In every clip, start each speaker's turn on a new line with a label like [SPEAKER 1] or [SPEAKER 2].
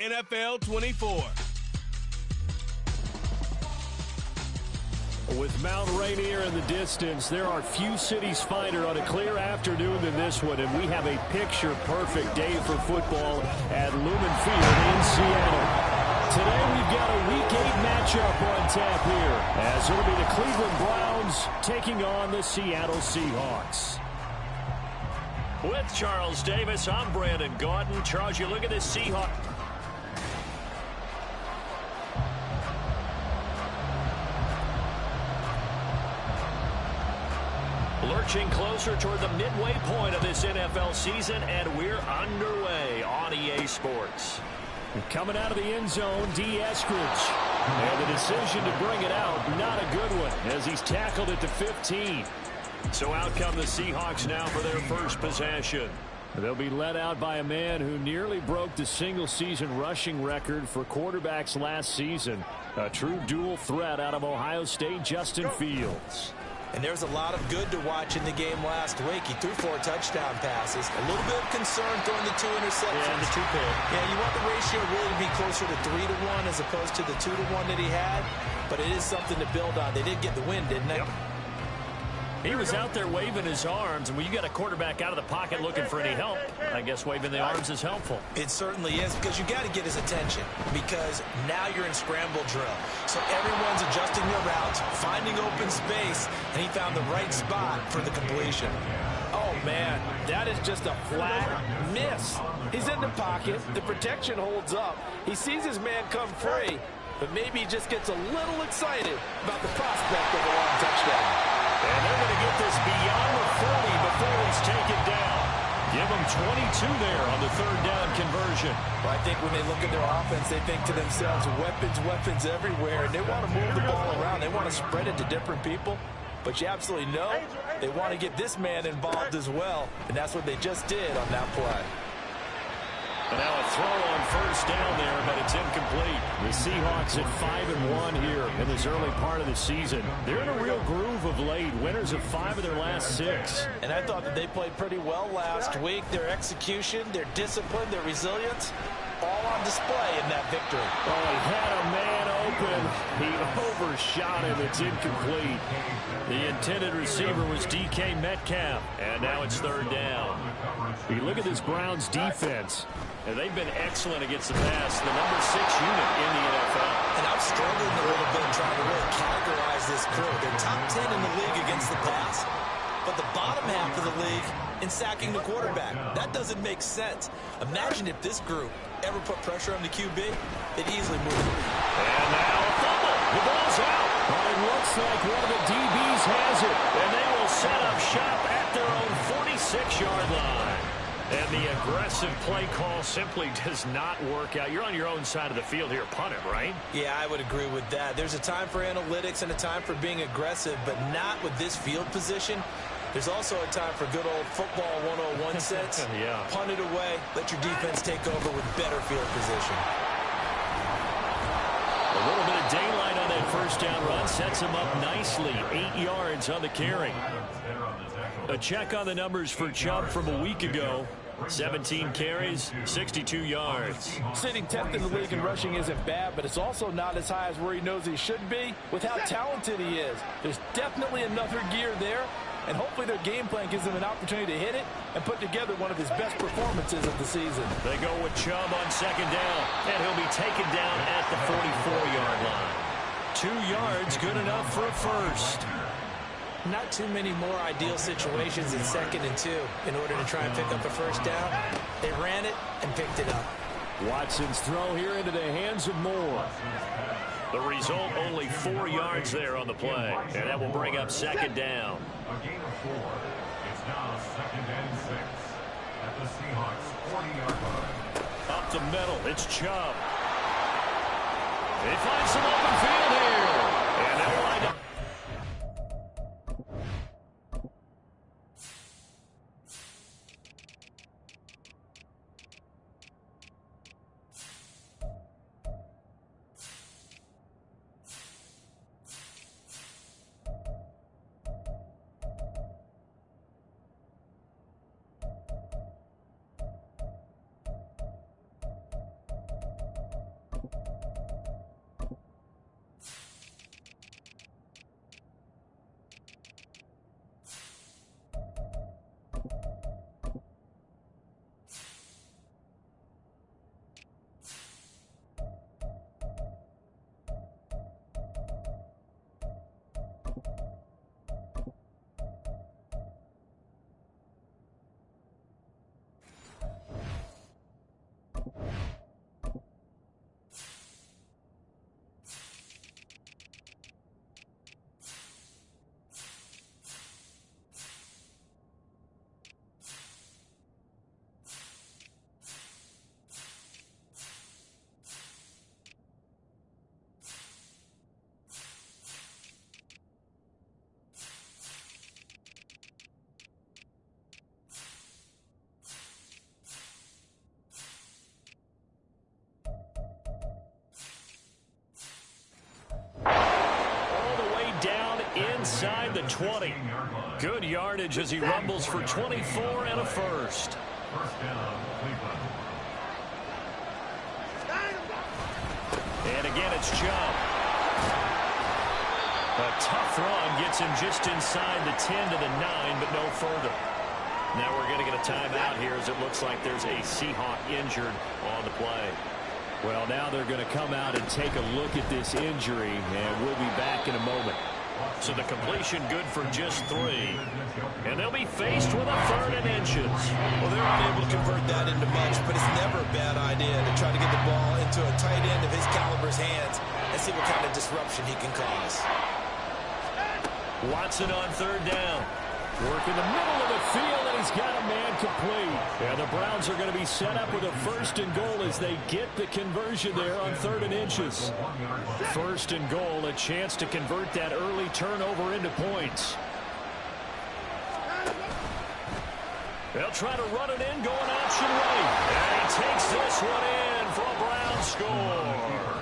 [SPEAKER 1] NFL 24.
[SPEAKER 2] With Mount Rainier in the distance, there are few cities finer on a clear afternoon than this one, and we have a picture-perfect day for football at Lumen Field in Seattle. Today we've got a Week 8 matchup on tap here, as it'll be the Cleveland Browns taking on the Seattle Seahawks.
[SPEAKER 3] With Charles Davis, I'm Brandon Gaudin. Charles, you look at this Seahawks. Lurching closer toward the midway point of this NFL season, and we're underway on EA Sports.
[SPEAKER 2] Coming out of the end zone, D. Eskridge. And the decision to bring it out, not a good one, as he's tackled at the 15.
[SPEAKER 3] So out come the Seahawks now for their first possession.
[SPEAKER 2] They'll be led out by a man who nearly broke the single-season rushing record for quarterbacks last season. A true dual threat out of Ohio State, Justin Fields.
[SPEAKER 4] And there's a lot of good to watch in the game last week. He threw 4 touchdown passes. A little bit of concern throwing the 2 interceptions.
[SPEAKER 3] Yeah, the 2 pick.
[SPEAKER 4] Yeah, you want the ratio really to be closer to 3-to-1 as opposed to the 2-to-1 that he had. But it is something to build on. They did get the win, didn't they?
[SPEAKER 3] Yep. He was out there waving his arms, and when you got a quarterback out of the pocket looking for any help, I guess waving the arms is helpful.
[SPEAKER 4] It certainly is, because you got to get his attention, because now you're in scramble drill. So everyone's adjusting their routes, finding open space, and he found the right spot for the completion.
[SPEAKER 5] Oh, man, that is just a flat miss. He's in the pocket. The protection holds up. He sees his man come free, but maybe he just gets a little excited about the prospect of a long touchdown.
[SPEAKER 3] And they're going to get this beyond the 40 before he's taken down. Give them 22 there on the third down conversion.
[SPEAKER 4] Well, I think when they look at their offense, they think to themselves, weapons, weapons everywhere. And they want to move the ball around. They want to spread it to different people. But you absolutely know they want to get this man involved as well. And that's what they just did on that play.
[SPEAKER 3] And now a throw on first down there, but it's incomplete.
[SPEAKER 2] The Seahawks at 5-1 here in this early part of the season. They're in a real groove of late. Winners of 5 of their last 6.
[SPEAKER 4] And I thought that they played pretty well last week. Their execution, their discipline, their resilience, all on display in that victory.
[SPEAKER 2] Oh, he had a man open. He overshot him. It's incomplete.
[SPEAKER 3] The intended receiver was DK Metcalf. And now it's third down.
[SPEAKER 2] You look at this Browns defense.
[SPEAKER 3] And they've been excellent against the pass, the number 6 unit in the NFL.
[SPEAKER 4] And I'm struggling a little bit trying to really categorize this crew. They're top 10 in the league against the pass, but the bottom half of the league in sacking the quarterback. That doesn't make sense. Imagine if this group ever put pressure on the QB, they'd easily move it.
[SPEAKER 3] And now a fumble. The ball's out.
[SPEAKER 2] Well, it looks like one of the DBs has it.
[SPEAKER 3] And they will set up shop at their own 46-yard line. And the aggressive play call simply does not work out. You're on your own side of the field here. Punt it, right?
[SPEAKER 4] Yeah, I would agree with that. There's a time for analytics and a time for being aggressive, but not with this field position. There's also a time for good old football 101 sense.
[SPEAKER 3] Yeah.
[SPEAKER 4] Punt it away. Let your defense take over with better field position.
[SPEAKER 3] A little bit of daylight on that first down run sets him up nicely. 8 yards on the carry. A check on the numbers for Chubb from a week ago. 17 carries, 62 yards.
[SPEAKER 5] Sitting 10th in the league in rushing isn't bad, but it's also not as high as where he knows he should be with how talented he is. There's definitely another gear there, and hopefully their game plan gives him an opportunity to hit it and put together one of his best performances of the season.
[SPEAKER 3] They go with Chubb on second down, and he'll be taken down at the 44-yard line. 2 yards, good enough for a first.
[SPEAKER 4] Not too many more ideal situations in 2nd and 2 in order to try and pick up a first down. They ran it and picked it up.
[SPEAKER 2] Watson's throw here into the hands of Moore.
[SPEAKER 3] The result, only 4 yards there on the play, and that will bring up second down.
[SPEAKER 6] A gain of 4. It's now 2nd and 6 at the Seahawks 40-yard line.
[SPEAKER 3] Up the middle, it's Chubb. He finds some open field here, and they'll line up. inside the 20. Good yardage as he rumbles for 24 and a first.
[SPEAKER 6] First down, Cleveland.
[SPEAKER 3] And again, it's Chubb. A tough run gets him just inside the 10 to the 9, but no further. Now we're going to get a timeout here as it looks like there's a Seahawk injured on the play.
[SPEAKER 2] Well, now they're going to come out and take a look at this injury, and we'll be back in a moment.
[SPEAKER 3] So the completion good for just 3. And they'll be faced with a 3rd and inches.
[SPEAKER 4] Well, they're unable to convert that into much, but it's never a bad idea to try to get the ball into a tight end of his caliber's hands and see what kind of disruption he can cause.
[SPEAKER 3] Watson on 3rd down.
[SPEAKER 2] Work in the middle of the field, and he's got a man complete. And the Browns are going to be set up with a 1st and goal as they get the conversion there on 3rd and inches. 1st and goal, a chance to convert that early turnover into points.
[SPEAKER 3] They'll try to run it in, going option right. And he takes this one in for a Brown score.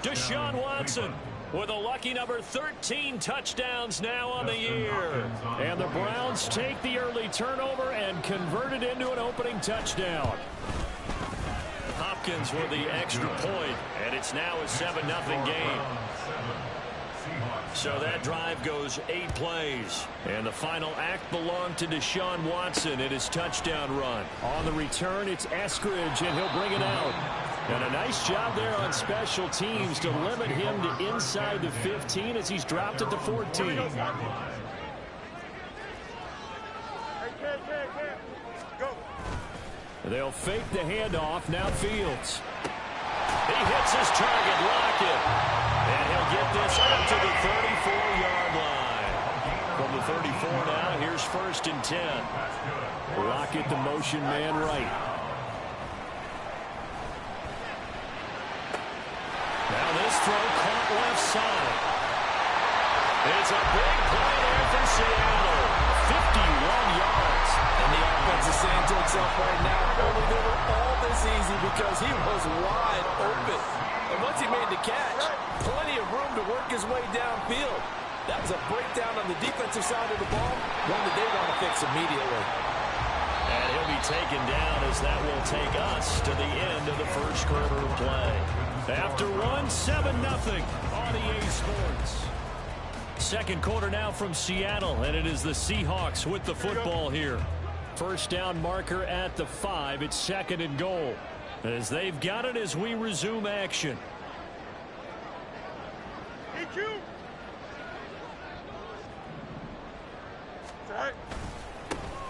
[SPEAKER 3] Deshaun Watson with a lucky number 13 touchdowns now on the year.
[SPEAKER 2] And the Browns take the early turnover and convert it into an opening touchdown.
[SPEAKER 3] Hopkins with the extra point, and it's now a 7-0 game. So that drive goes 8 plays. And the final act belonged to Deshaun Watson in his touchdown run.
[SPEAKER 2] On the return, it's Eskridge, and he'll bring it out. And a nice job there on special teams to limit him to inside the 15 as he's dropped at the 14. They'll fake the handoff. Now Fields.
[SPEAKER 3] He hits his target, Lockett. And he'll get this up to the 34-yard line. From the 34 now, here's 1st and 10.
[SPEAKER 2] Lockett, the motion man right.
[SPEAKER 3] Now this throw caught left side. It's a big play there for Seattle. 51 yards.
[SPEAKER 5] And the offense is saying to itself right now, only they were all this easy because he was wide open. And once he made the catch, plenty of room to work his way downfield. That was a breakdown on the defensive side of the ball, one that they want to fix immediately.
[SPEAKER 3] And he'll be taken down as that will take us to the end of the first quarter of play.
[SPEAKER 2] After one, 7-0 on EA Sports.
[SPEAKER 3] Second quarter now from Seattle, and it is the Seahawks with the football here.
[SPEAKER 2] First down marker at the 5. It's 2nd and goal.
[SPEAKER 3] As they've got it as we resume action.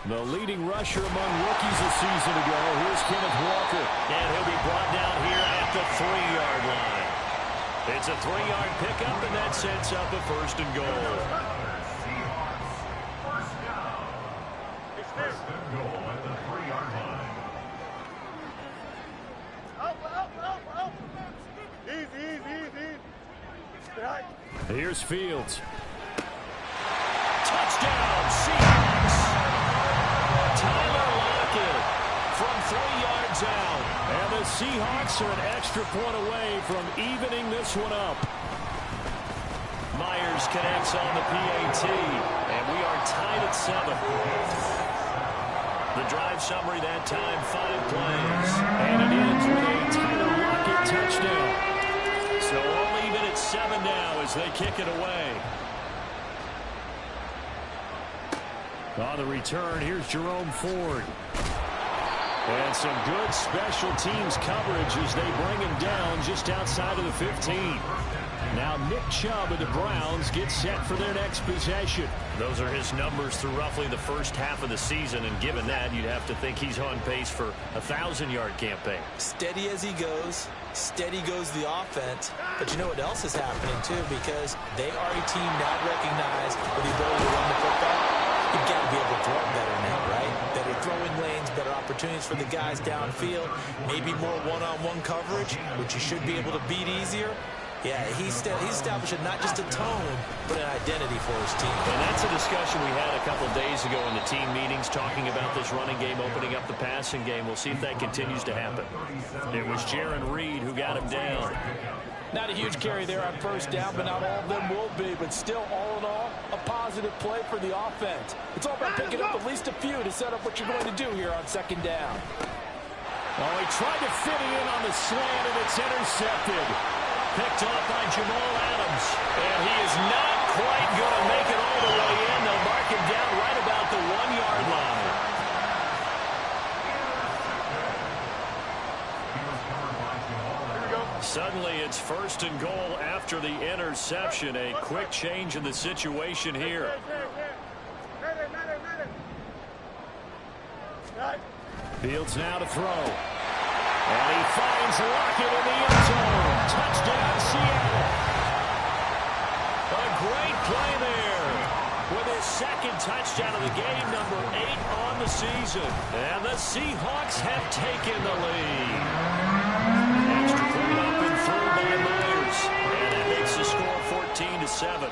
[SPEAKER 2] The leading rusher among rookies a season ago. Here's Kenneth Walker.
[SPEAKER 3] And he'll be brought down here at the 3-yard line. It's a 3-yard pickup, and that sets up a 1st and goal.
[SPEAKER 6] First and goal at the 3-yard line.
[SPEAKER 2] Here's Fields.
[SPEAKER 3] Touchdown, Seahawks. Tyler Lockett from 3 yards out.
[SPEAKER 2] And the Seahawks are an extra point away from evening this one up.
[SPEAKER 3] Myers connects on the PAT, and we are tied at 7. The drive summary that time, 5 plays.
[SPEAKER 2] And it ends with a Tyler Lockett touchdown.
[SPEAKER 3] So we'll leave it at 7 now as they kick it away.
[SPEAKER 2] On the return, here's Jerome Ford. And some good special teams coverage as they bring him down just outside of the 15. Now Nick Chubb of the Browns gets set for their next possession.
[SPEAKER 3] Those are his numbers through roughly the first half of the season, and given that, you'd have to think he's on pace for a 1,000-yard campaign.
[SPEAKER 4] Steady as he goes, steady goes the offense. But you know what else is happening, too, because they are a team now recognized with the ability to run the football. You've got to be able to throw it better now, right? Better throwing lanes, better opportunities for the guys downfield, maybe more one-on-one coverage, which you should be able to beat easier. Yeah, he's establishing not just a tone, but an identity for his team.
[SPEAKER 3] And that's a discussion we had a couple days ago in the team meetings, talking about this running game, opening up the passing game. We'll see if that continues to happen. It was Jaron Reed who got him down.
[SPEAKER 5] Not a huge carry there on first down, but not all of them will be. But still, all in all, a positive play for the offense. It's all about picking up at least a few to set up what you're going to do here on second down.
[SPEAKER 2] Oh, he tried to fit it in on the slant, and it's intercepted.
[SPEAKER 3] Picked off by Jamal Adams. And he is not quite going to make it all the way in. They'll mark him down right about the 1-yard line. Suddenly, it's first and goal after the interception. A quick change in the situation here.
[SPEAKER 2] Fields now to throw. And he finds Lockett in the end zone. Touchdown, Seattle.
[SPEAKER 3] A great play there. With his second touchdown of the game, number 8 on the season. And the Seahawks have taken the lead. Extra point up and through by Myers. And that makes the score 14-7.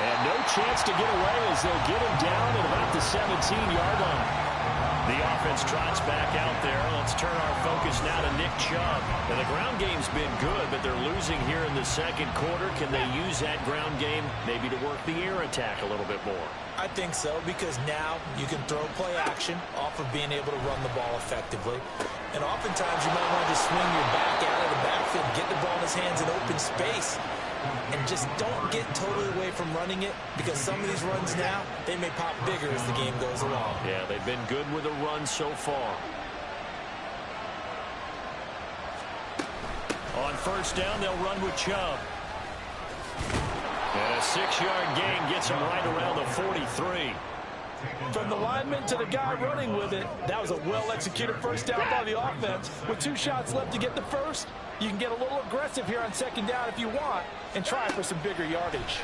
[SPEAKER 2] And no chance to get away as they'll get him down at about the 17-yard line.
[SPEAKER 3] The offense trots back out there. Let's turn our focus now to Nick Chubb. And the ground game's been good, but they're losing here in the second quarter. Can they use that ground game maybe to work the air attack a little bit more?
[SPEAKER 4] I think so, because now you can throw play action off of being able to run the ball effectively. And oftentimes you might want to just swing your back out of the backfield, get the ball in his hands in open space, and just don't get totally away from running it, because some of these runs now, they may pop bigger as the game goes along.
[SPEAKER 3] Yeah, they've been good with a run so far. On first down, they'll run with Chubb. And a 6-yard gain gets him right around the 43.
[SPEAKER 5] From the lineman to the guy running with it, that was a well-executed first down by the offense. With 2 shots left to get the first, you can get a little aggressive here on second down if you want and try for some bigger yardage.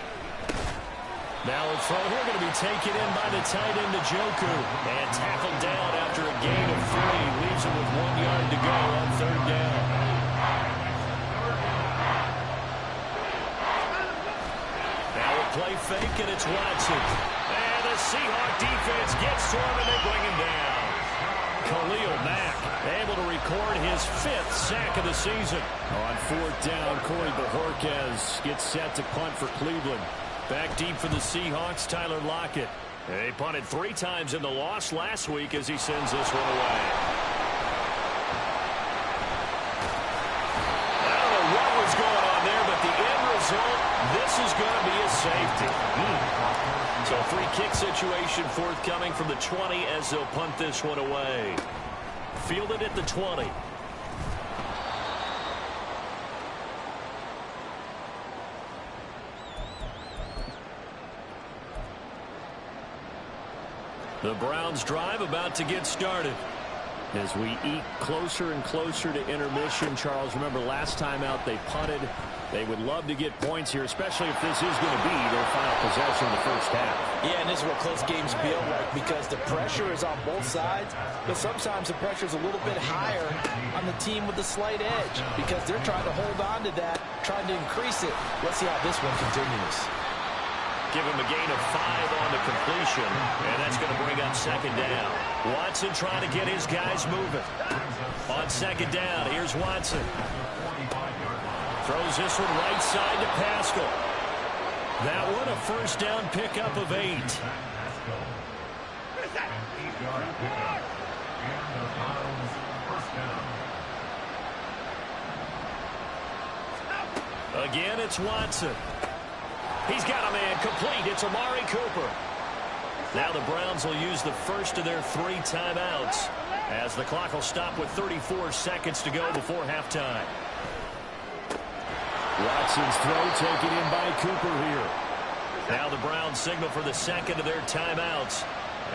[SPEAKER 3] Now a throw here going to be taken in by the tight end, Njoku. And tackled down after a gain of 3. Leaves him with 1 yard to go on third down. Now a play fake, and it's Watson. And the Seahawk defense gets to him, and they bring him down. Khalil Mack able to record his 5th sack of the season.
[SPEAKER 2] On fourth down, Corey Bojorquez gets set to punt for Cleveland.
[SPEAKER 3] Back deep for the Seahawks, Tyler Lockett. They punted 3 times in the loss last week as he sends this one away. I don't know what was going on there, but the end result, this is going to be a safety. So a free kick situation forthcoming from the 20 as they'll punt this one away. Fielded at the 20. The Browns drive about to get started.
[SPEAKER 2] As we eke closer and closer to intermission, Charles, remember last time out they punted. They would love to get points here, especially if this is going to be their final possession in the first half.
[SPEAKER 5] Yeah, and this is what close games feel like, because the pressure is on both sides, but sometimes the pressure is a little bit higher on the team with the slight edge because they're trying to hold on to that, trying to increase it. Let's see how this one continues.
[SPEAKER 3] Give him a gain of 5 on the completion, and that's going to bring up second down. Watson trying to get his guys moving. On second down, here's Watson. Throws this one right side to Pascal. That one a first down pickup of 8. Again, it's Watson. He's got a man complete. It's Amari Cooper. Now the Browns will use the first of their 3 timeouts as the clock will stop with 34 seconds to go before halftime.
[SPEAKER 2] Watson's throw taken in by Cooper here.
[SPEAKER 3] Now the Browns signal for the second of their timeouts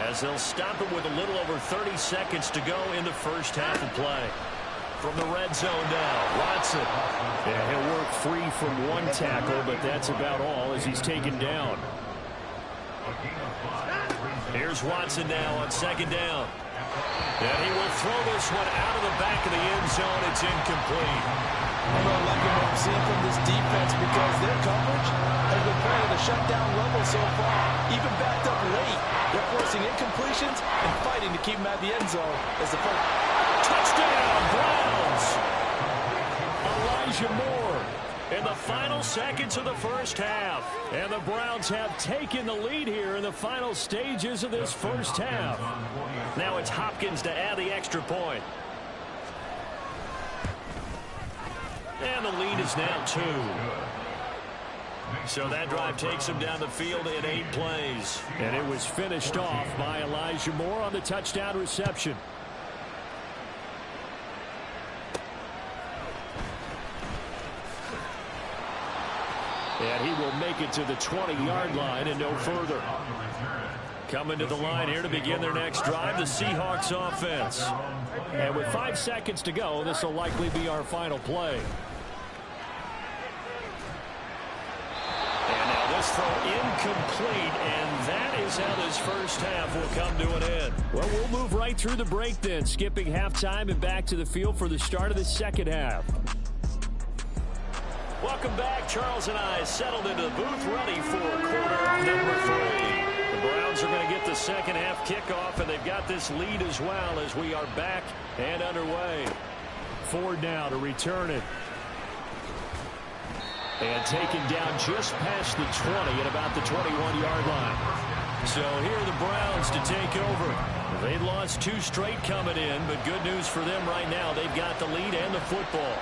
[SPEAKER 3] as they'll stop it with a little over 30 seconds to go in the first half of play. From the red zone now, Watson.
[SPEAKER 2] Yeah, he'll work free from 1 tackle, but that's about all as he's taken down.
[SPEAKER 3] Here's Watson now on second down. And he will throw this one out of the back of the end zone. It's incomplete.
[SPEAKER 5] I'm not liking what I'm seeing from this defense because their coverage has been playing at a shutdown level so far. Even backed up late, they're forcing forcing incompletions and fighting to keep him at the end zone as the first.
[SPEAKER 2] Touchdown, Browns! Elijah Moore in the final seconds of the first half. And the Browns have taken the lead here in the final stages of this first half. Now it's Hopkins to add the extra point. And the lead is now 2. So that drive takes him down the field in 8 plays. And it was finished off by Elijah Moore on the touchdown reception. And he will make it to the 20-yard line and no further. Coming to the line here to begin their next drive, the Seahawks offense. And with 5 seconds to go, this will likely be our final play. And now this throw incomplete, and that is how this first half will come to an end. Well, we'll move right through the break then, skipping halftime and back to the field for the start of the second half. Welcome back. Charles and I settled into the booth ready for quarter number 3. The Browns are going to get the second half kickoff, and they've got this lead as well as we are back and underway. Ford now to return it. And taken down just past the 20 at about the 21-yard line. So here are the Browns to take over. They lost 2 straight coming in, but good news for them right now. They've got the lead and the football.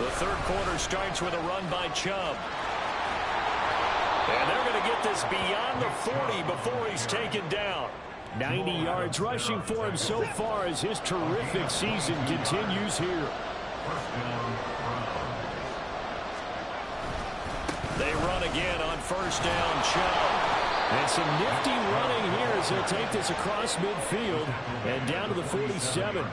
[SPEAKER 2] The third quarter starts with a run by Chubb. And they're going to get this beyond the 40 before he's taken down. 90 yards rushing for him so far as his terrific season continues here. They run again on first down, Chubb. And some nifty running here as he'll take this across midfield and down to the 47.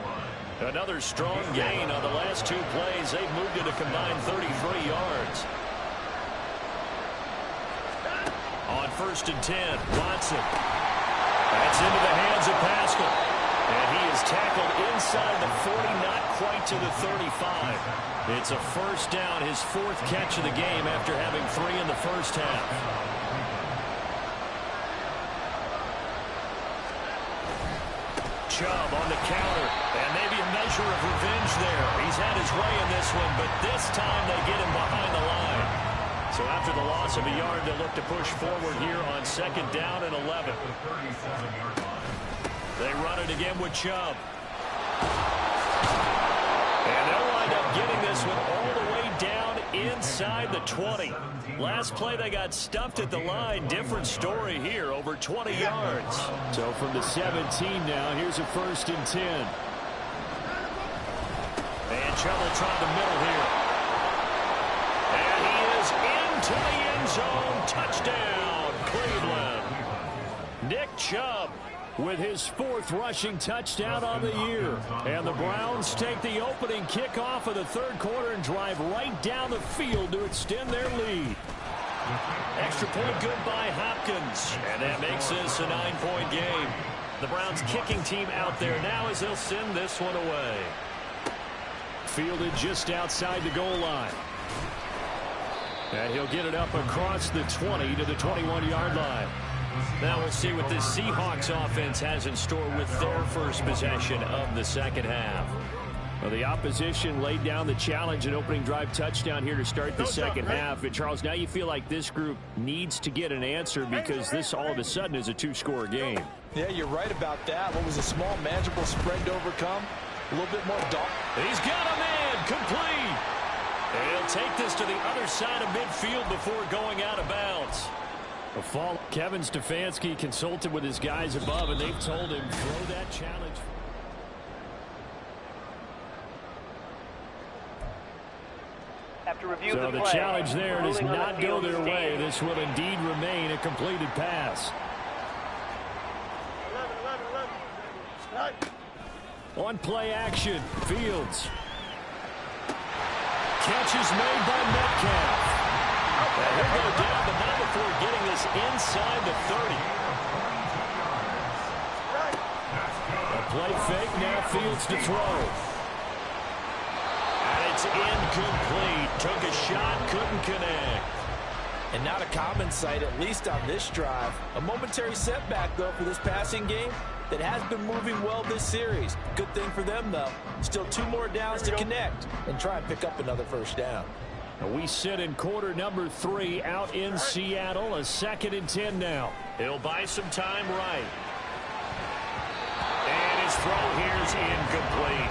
[SPEAKER 2] Another strong gain on the last 2 plays. They've moved it a combined 33 yards. On first and 10, Watson. That's into the hands of Pascal. And he is tackled inside the 40, not quite to the 35. It's a first down, his 4th catch of the game after having 3 in the first half. Chubb on the counter, and maybe a measure of revenge there. He's had his way in this one, but this time they get him behind the line. So after the loss of a yard, they'll look to push forward here on second down and 11. They run it again with Chubb. And they'll wind up getting this one all the way down inside the 20. Last play, they got stuffed at the line. Different story here, over 20 yards. So from the 17 now, here's a first and 10. And Chubb will try the middle here. And he is into the end zone. Touchdown, Cleveland. Nick Chubb with his 4th rushing touchdown on the year. And the Browns take the opening kickoff of the third quarter and drive right down the field to extend their lead. Extra point good by Hopkins. And that makes this a 9-point game. The Browns kicking team out there now as they'll send this one away. Fielded just outside the goal line. And he'll get it up across the 20 to the 21-yard line. Now we'll see what this Seahawks offense has in store with their first possession of the second half. Well, the opposition laid down the challenge, an opening drive touchdown here to start the second half. And, Charles, now you feel like this group needs to get an answer because this all of a sudden is a 2-score game.
[SPEAKER 5] Yeah, you're right about that. What was a small, manageable spread to overcome? A little bit more dark.
[SPEAKER 2] He's got a man complete. And he'll take this to the other side of midfield before going out of bounds. A fall. Kevin Stefanski consulted with his guys above, and they've told him throw that challenge. So the challenge there does not go their way. This will indeed remain a completed pass. On play action, Fields. Catch is made by Metcalf. And he'll go down, but not before getting this inside the 30. A play fake, now Fields to throw. And it's incomplete. Took a shot, couldn't connect.
[SPEAKER 5] And not a common sight, at least on this drive. A momentary setback, though, for this passing game that has been moving well this series. Good thing for them, though. Still 2 more downs to connect and try and pick up another first down.
[SPEAKER 2] We sit in quarter number 3 out in Seattle. A 2nd and 10 now.
[SPEAKER 3] He'll buy some time right. And his throw here's incomplete.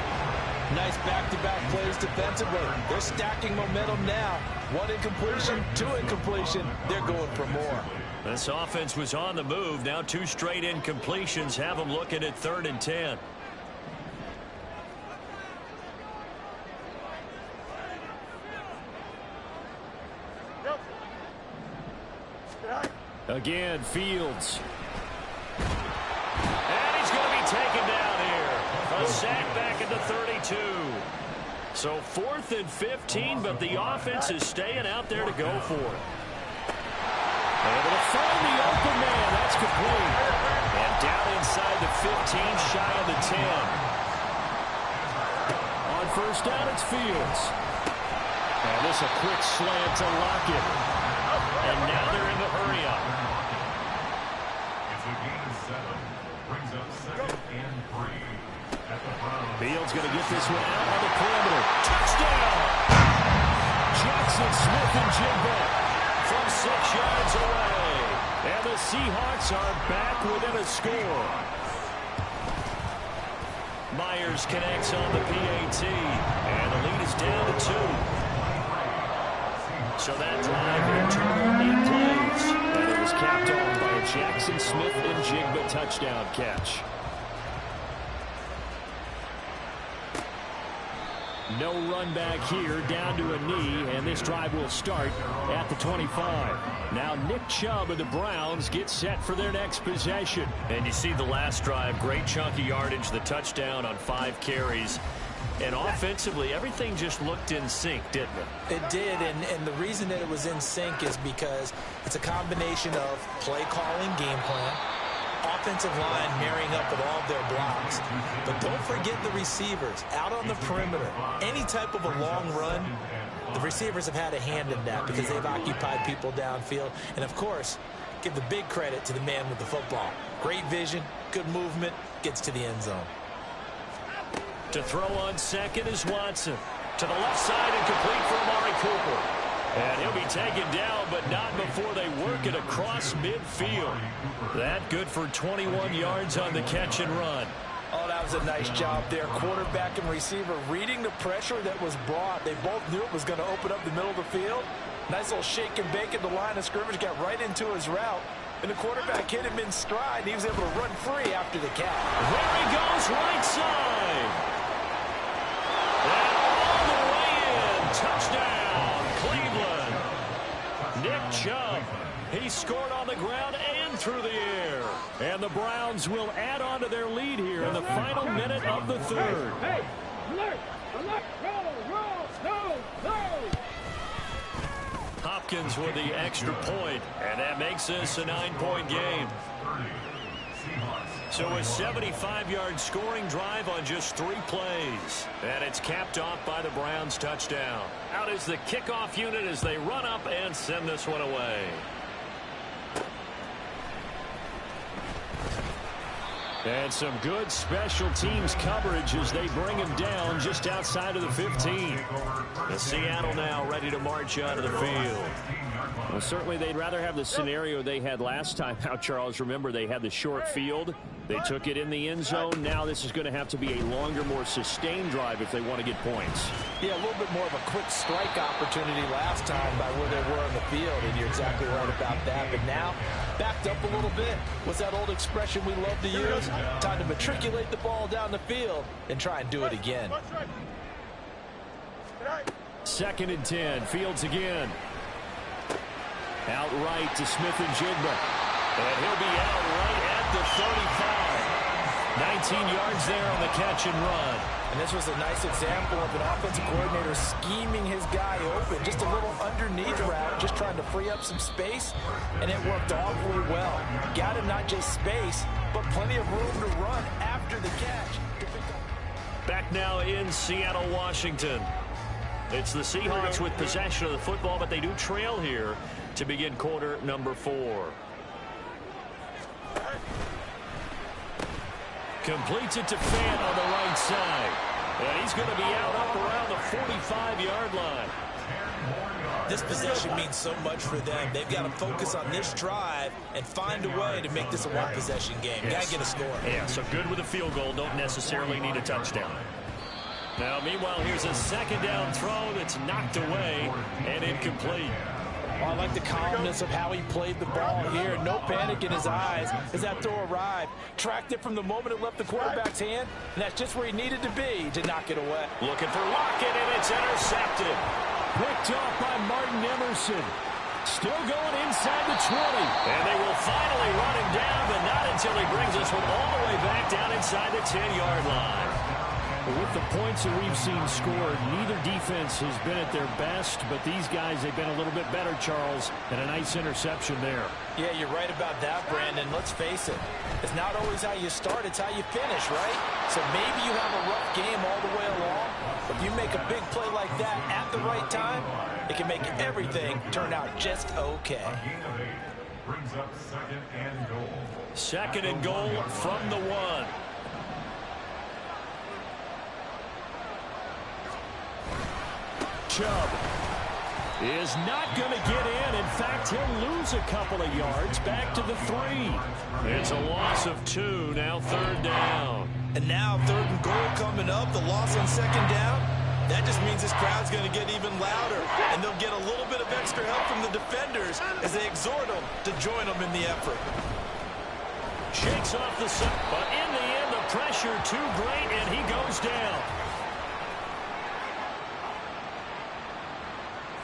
[SPEAKER 5] Nice back-to-back plays defensively. They're stacking momentum now. 1 incompletion, 2 incompletion. They're going for more.
[SPEAKER 3] This offense was on the move. Now 2 straight incompletions have them looking at 3rd and 10.
[SPEAKER 2] Again, Fields.
[SPEAKER 3] And he's going to be taken down here. A sack back at the 32. So 4th and 15, but the offense is staying out there to go for it.
[SPEAKER 2] Able to find the open man. That's complete.
[SPEAKER 3] And down inside the 15, shy of the 10.
[SPEAKER 2] On first down, it's Fields. And this a quick slant to Lockett.
[SPEAKER 3] And now they're in the hurry-up.
[SPEAKER 6] It's a gain of 7. Brings up 2nd and 3. At the Browns.
[SPEAKER 2] Fields going to get this one out on the perimeter. Touchdown! Jackson Smith and Jigba
[SPEAKER 3] From 6 yards away.
[SPEAKER 2] And the Seahawks are back within a score.
[SPEAKER 3] Myers connects on the PAT. And the lead is down to 2. So that drive in total 8 plays.
[SPEAKER 2] And it was capped off by a Jackson Smith and Jigba touchdown catch. No run back here, down to a knee, and this drive will start at the 25. Now Nick Chubb of the Browns gets set for their next possession.
[SPEAKER 3] And you see the last drive, great chunk of yardage, the touchdown on 5 carries. And offensively, everything just looked in sync, didn't it?
[SPEAKER 4] It did, and the reason that it was in sync is because it's a combination of play calling, game plan, offensive line marrying up with all of their blocks. But don't forget the receivers out on the perimeter. Any type of a long run, the receivers have had a hand in that because they've occupied people downfield. And, of course, give the big credit to the man with the football. Great vision, good movement, gets to the end zone.
[SPEAKER 3] To throw on second is Watson. To the left side and complete for Amari Cooper. And he'll be taken down, but not before they work it across midfield. That good for 21 yards on the catch and run.
[SPEAKER 5] Oh, that was a nice job there. Quarterback and receiver reading the pressure that was brought. They both knew it was going to open up the middle of the field. Nice little shake and bake at the line of scrimmage. Got right into his route. And the quarterback hit him in stride. And he was able to run free after the catch.
[SPEAKER 3] There he goes, right side. And all the way in. Touchdown, Cleveland. Nick Chubb. He scored on the ground and through the air.
[SPEAKER 2] And the Browns will add on to their lead here in the final minute of the third.
[SPEAKER 1] Hey, alert, alert, roll,
[SPEAKER 3] Hopkins with the extra point, and that makes this a 9-point game. So a 75-yard scoring drive on just 3 plays. And it's capped off by the Browns touchdown. Out is the kickoff unit as they run up and send this one away.
[SPEAKER 2] And some good special teams coverage as they bring him down just outside of the 15.
[SPEAKER 3] The Seattle now ready to march out of the field.
[SPEAKER 2] Well, certainly they'd rather have the scenario they had last time out, Charles. Remember, they had the short field. They took it in the end zone. Now this is going to have to be a longer, more sustained drive if they want to get points.
[SPEAKER 5] Yeah, a little bit more of a quick strike opportunity last time by where they were on the field, and you're exactly right about that. But now, backed up a little bit. What's that old expression we love to use? Time to matriculate the ball down the field and try and do it again.
[SPEAKER 2] 2nd and 10. Fields again. Outright to Smith and Jigba.
[SPEAKER 3] And he'll be out right at the 35. 19 yards there on the catch and run.
[SPEAKER 5] And this was a nice example of an offensive coordinator scheming his guy open. Just a little underneath route, just trying to free up some space, and it worked awfully well. Got him not just space, but plenty of room to run after the catch.
[SPEAKER 3] Back now in Seattle, Washington. It's the Seahawks with possession of the football, but they do trail here to begin quarter number 4. Completes it to Fant on the right side. And he's going to be out up around the 45-yard line.
[SPEAKER 4] This possession means so much for them. They've got to focus on this drive and find a way to make this a one-possession game.
[SPEAKER 3] Yes.
[SPEAKER 4] Got to get a score.
[SPEAKER 3] Yeah, so good with a field goal. Don't necessarily need a touchdown. Now, meanwhile, here's a second down throw that's knocked away and incomplete.
[SPEAKER 5] Well, I like the calmness of how he played the ball here. No panic in his eyes as that throw arrived. Tracked it from the moment it left the quarterback's hand, and that's just where he needed to be to knock it away.
[SPEAKER 3] Looking for Lockett, and it's intercepted. Picked off by Martin Emerson. Still going inside the 20. And they will finally run him down, but not until he brings this one all the way back down inside the 10-yard line. With the points that we've seen scored, neither defense has been at their best, but these guys, they've been a little bit better, Charles, and a nice interception there.
[SPEAKER 5] Yeah, you're right about that, Brandon. Let's face it. It's not always how you start, it's how you finish, right? So maybe you have a rough game all the way along, but if you make a big play like that at the right time, it can make everything turn out just okay.
[SPEAKER 6] Brings up second and goal.
[SPEAKER 3] Second and goal from the 1. Chubb is not going to get in. In fact, he'll lose a couple of yards back to the 3. It's a loss of 2. Now third down.
[SPEAKER 4] And now third and goal coming up. The loss on second down. That just means this crowd's going to get even louder. And they'll get a little bit of extra help from the defenders as they exhort them to join them in the effort.
[SPEAKER 3] Shakes off the set, but in the end, the pressure too great, and he goes down.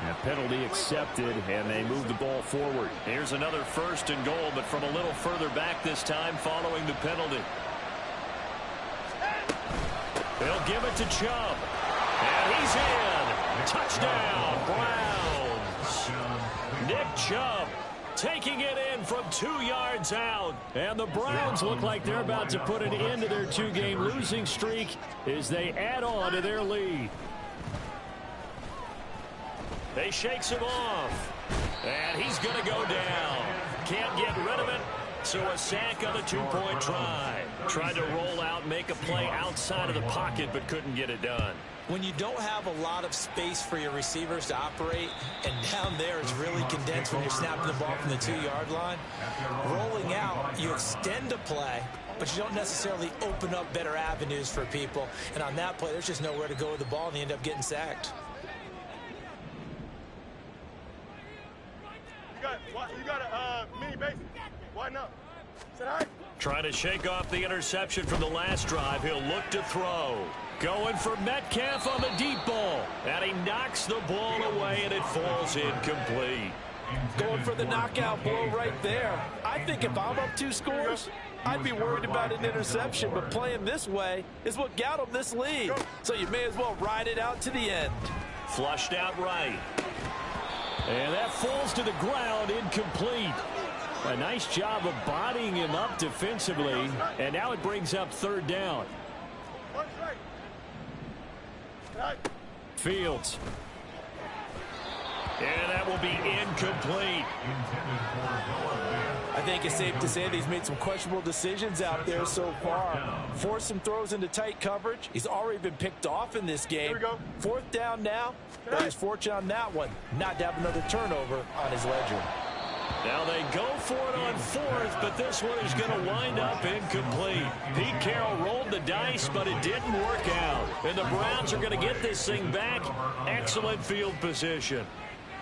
[SPEAKER 3] A penalty accepted, and they move the ball forward. Here's another first and goal, but from a little further back this time following the penalty. They'll give it to Chubb. And he's in. Touchdown, Browns. Nick Chubb taking it in from 2 yards out. And the Browns look like they're about to put an end to their 2-game losing streak as they add on to their lead. They shakes him off. And he's going to go down. Can't get rid of it. So a sack on the 2-point try. Tried to roll out, make a play outside of the pocket, but couldn't get it done.
[SPEAKER 4] When you don't have a lot of space for your receivers to operate, and down there it's really condensed when you're snapping the ball from the 2-yard line, rolling out, you extend a play, but you don't necessarily open up better avenues for people. And on that play, there's just nowhere to go with the ball, and they end up getting sacked.
[SPEAKER 1] You got a mini base. Why not?
[SPEAKER 3] Trying to shake off the interception from the last drive. He'll look to throw. Going for Metcalf on the deep ball. And he knocks the ball away, and it falls incomplete.
[SPEAKER 5] Going for the knockout blow right there. I think if I'm up 2 scores, I'd be worried about an interception, but playing this way is what got him this lead. So you may as well ride it out to the end.
[SPEAKER 3] Flushed out right. And that falls to the ground, incomplete. A nice job of bodying him up defensively, and now it brings up third down. Fields. And that will be incomplete.
[SPEAKER 5] I think it's safe to say that he's made some questionable decisions out there so far. Forced some throws into tight coverage. He's already been picked off in this game. Fourth down now, but he's fortunate on that one not to have another turnover on his ledger.
[SPEAKER 3] Now they go for it on fourth, but this one is going to wind up incomplete. Pete Carroll rolled the dice, but it didn't work out. And the Browns are going to get this thing back. Excellent field position.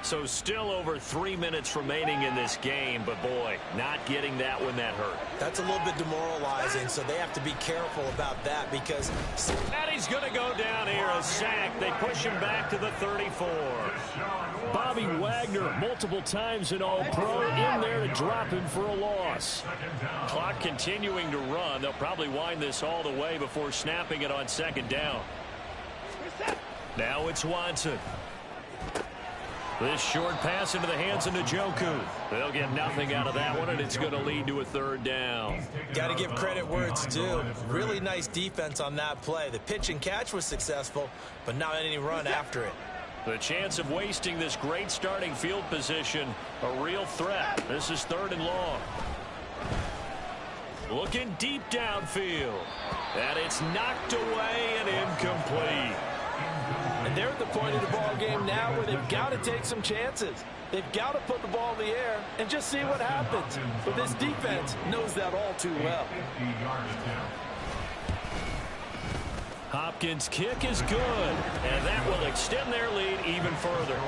[SPEAKER 3] So still over 3 minutes remaining in this game, but boy, not getting that one, that hurt.
[SPEAKER 4] That's a little bit demoralizing, so they have to be careful about that because...
[SPEAKER 3] And he's going to go down here, a sack. They push him back to the 34. Bobby Wagner, multiple times an All-Pro, in there to drop him for a loss. Clock continuing to run. They'll probably wind this all the way before snapping it on second down. Now it's Watson. This short pass into the hands of Njoku. They'll get nothing out of that one, and it's going to lead to a third down.
[SPEAKER 4] Got to give credit where it's due. Really nice defense on that play. The pitch and catch was successful, but not any run after it.
[SPEAKER 3] The chance of wasting this great starting field position, a real threat. This is 3rd and long. Looking deep downfield. And it's knocked away and incomplete.
[SPEAKER 5] And they're at the point of the ball game now where they've got to take some chances. They've got to put the ball in the air and just see what happens. But this defense knows that all too well.
[SPEAKER 3] Hopkins' kick is good, and that will extend their lead even further.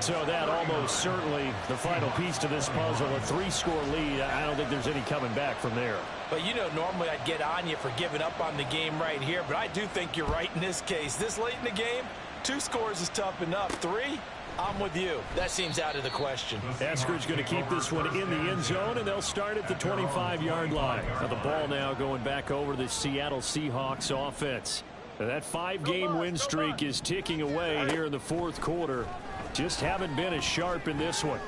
[SPEAKER 2] So that almost certainly the final piece to this puzzle, a 3-score lead. I don't think there's any coming back from there.
[SPEAKER 5] But, you know, normally I'd get on you for giving up on the game right here, but I do think you're right in this case. This late in the game, 2 scores is tough enough. 3, I'm with you. That seems out of the question.
[SPEAKER 2] Eskridge's going to keep this one in the end zone, and they'll start at the 25-yard line. Now the ball now going back over the Seattle Seahawks offense. Now that 5-game win streak is ticking away here in the 4th quarter. Just haven't been as sharp in this one.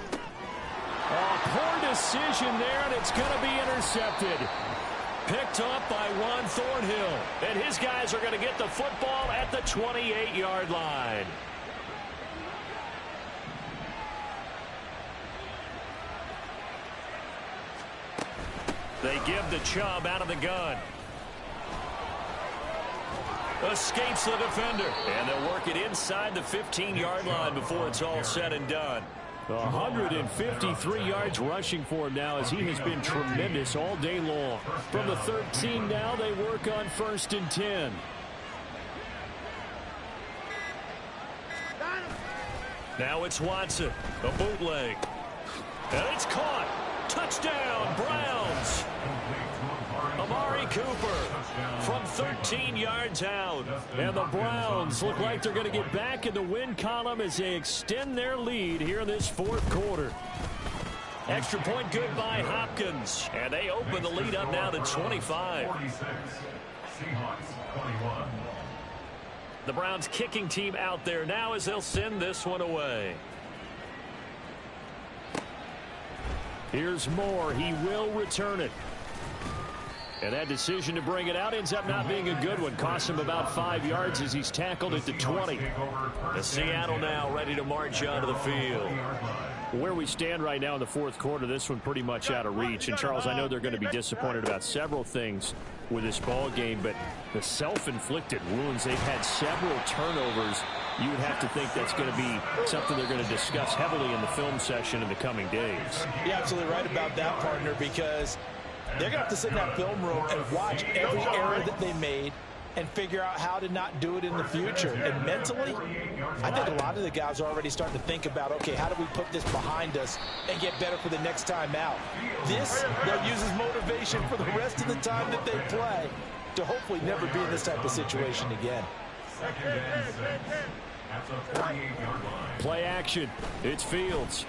[SPEAKER 2] Oh, poor decision there, and it's going to be intercepted.
[SPEAKER 3] Picked up by Juan Thornhill. And his guys are going to get the football at the 28-yard line. They give the Chubb out of the gun. Escapes the defender. And they'll work it inside the 15-yard line before it's all said and done.
[SPEAKER 2] 153 yards rushing for him now as he has been tremendous all day long. From the 13 now, they work on 1st and 10.
[SPEAKER 3] Now it's Watson, a bootleg. And it's caught. Touchdown, Browns. Amari Cooper from 13 yards out. And the Browns look like they're going to get back in the win column as they extend their lead here in this 4th quarter. Extra point good by Hopkins. And they open the lead up now to 25. The Browns kicking team out there now as they'll send this one away.
[SPEAKER 2] Here's Moore. He will return it. And that decision to bring it out ends up not being a good one. Costs him about 5 yards as he's tackled at the 20.
[SPEAKER 3] The Seattle now ready to march onto the field.
[SPEAKER 2] Where we stand right now in the 4th quarter, this one pretty much out of reach. And, Charles, I know they're going to be disappointed about several things with this ball game, but the self-inflicted wounds, they've had several turnovers. You would have to think that's going to be something they're going to discuss heavily in the film session in the coming days.
[SPEAKER 5] You're absolutely right about that, partner, because they're going to have to sit in that film room and watch every error that they made and figure out how to not do it in the future. And mentally, I think a lot of the guys are already starting to think about, okay, how do we put this behind us and get better for the next time out? This, they'll use as motivation for the rest of the time that they play to hopefully never be in this type of situation again.
[SPEAKER 2] Play action. It's Fields.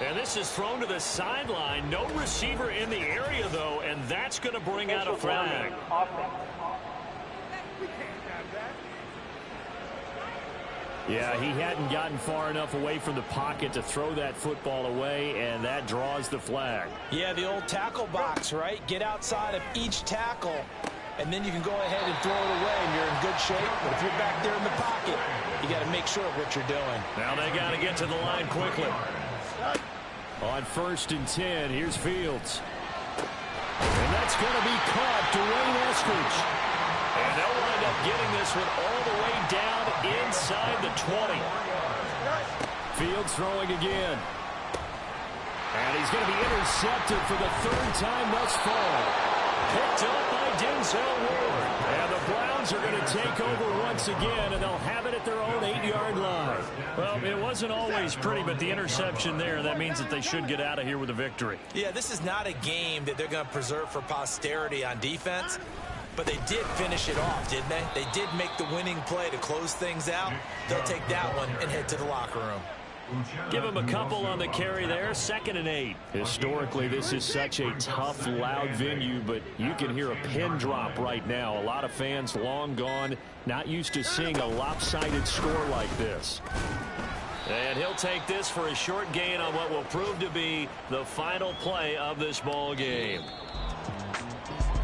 [SPEAKER 3] And this is thrown to the sideline. No receiver in the area, though, and that's going to bring out a flag.
[SPEAKER 2] Yeah, he hadn't gotten far enough away from the pocket to throw that football away, and that draws the flag.
[SPEAKER 5] Yeah, the old tackle box, right? Get outside of each tackle, and then you can go ahead and throw it away, and you're in good shape. But if you're back there in the pocket, you got to make sure of what you're doing.
[SPEAKER 3] Now they got to get to the line quickly.
[SPEAKER 2] On 1st and 10, here's Fields. And that's going to be caught. Dwayne Eskridge.
[SPEAKER 3] And they'll wind up getting this one all the way down inside the 20.
[SPEAKER 2] Fields throwing again. And he's going to be intercepted for the 3rd time thus far.
[SPEAKER 3] Picked up by Denzel Ward.
[SPEAKER 2] And the Browns are going to take over once again, and they'll have it at their own 8-yard line.
[SPEAKER 3] Well, it wasn't always pretty, but the interception there, that means that they should get out of here with a victory.
[SPEAKER 4] Yeah, this is not a game that they're going to preserve for posterity on defense, but they did finish it off, didn't they? They did make the winning play to close things out. They'll take that one and head to the locker room.
[SPEAKER 3] Give him a couple on the carry there, 2nd and 8.
[SPEAKER 2] Historically, this is such a tough, loud venue, but you can hear a pin drop right now. A lot of fans long gone, not used to seeing a lopsided score like this.
[SPEAKER 3] And he'll take this for a short gain on what will prove to be the final play of this ball game.